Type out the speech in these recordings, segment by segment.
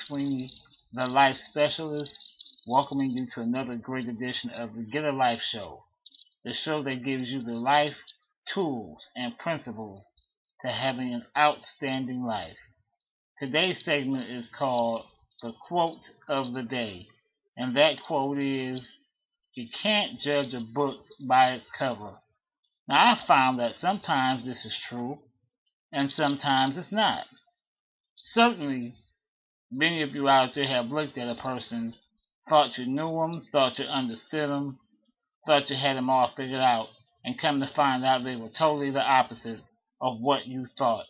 Sweeney, the Life Specialist, welcoming you to another great edition of the Get a Life Show, the show that gives you the life tools and principles to having an outstanding life. Today's segment is called the Quote of the Day, and that quote is, "You can't judge a book by its cover." Now, I found that sometimes this is true, and sometimes it's not. Certainly, many of you out there have looked at a person, thought you knew them, thought you understood them, thought you had them all figured out, and come to find out they were totally the opposite of what you thought.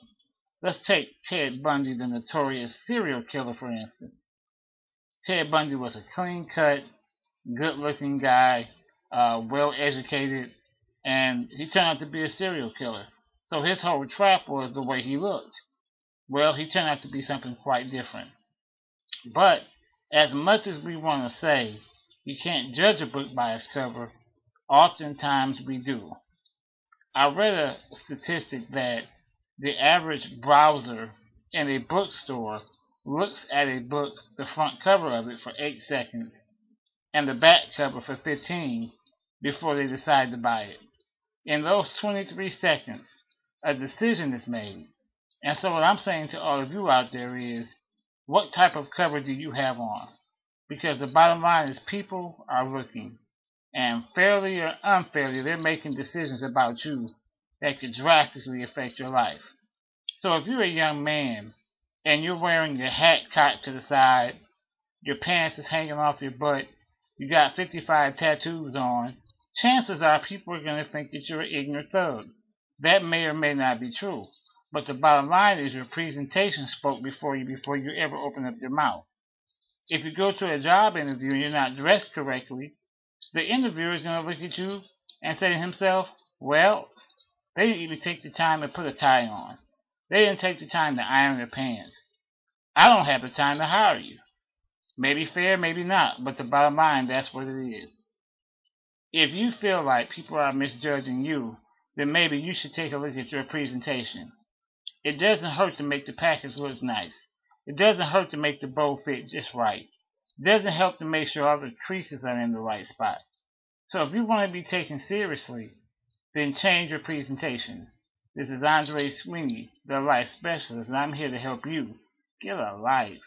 Let's take Ted Bundy, the notorious serial killer, for instance. Ted Bundy was a clean-cut, good-looking guy, well-educated, and he turned out to be a serial killer. So his whole trap was the way he looked. Well, he turned out to be something quite different. But as much as we want to say you can't judge a book by its cover, oftentimes we do. I read a statistic that the average browser in a bookstore looks at a book, the front cover of it, for 8 seconds and the back cover for 15 before they decide to buy it. In those 23 seconds, a decision is made. And so what I'm saying to all of you out there is, what type of cover do you have on? Because the bottom line is people are looking. And fairly or unfairly, they're making decisions about you that could drastically affect your life. So if you're a young man and you're wearing your hat cocked to the side, your pants is hanging off your butt, you got 55 tattoos on, chances are people are going to think that you're an ignorant thug. That may or may not be true. But the bottom line is your presentation spoke before you ever open up your mouth. If you go to a job interview and you're not dressed correctly, the interviewer is going to look at you and say to himself, well, they didn't even take the time to put a tie on. They didn't take the time to iron their pants. I don't have the time to hire you. Maybe fair, maybe not, but the bottom line, that's what it is. If you feel like people are misjudging you, then maybe you should take a look at your presentation. It doesn't hurt to make the package look nice. It doesn't hurt to make the bow fit just right. It doesn't help to make sure all the creases are in the right spot. So if you want to be taken seriously, then change your presentation. This is L.I.F.E, the Life Specialist, and I'm here to help you get a life.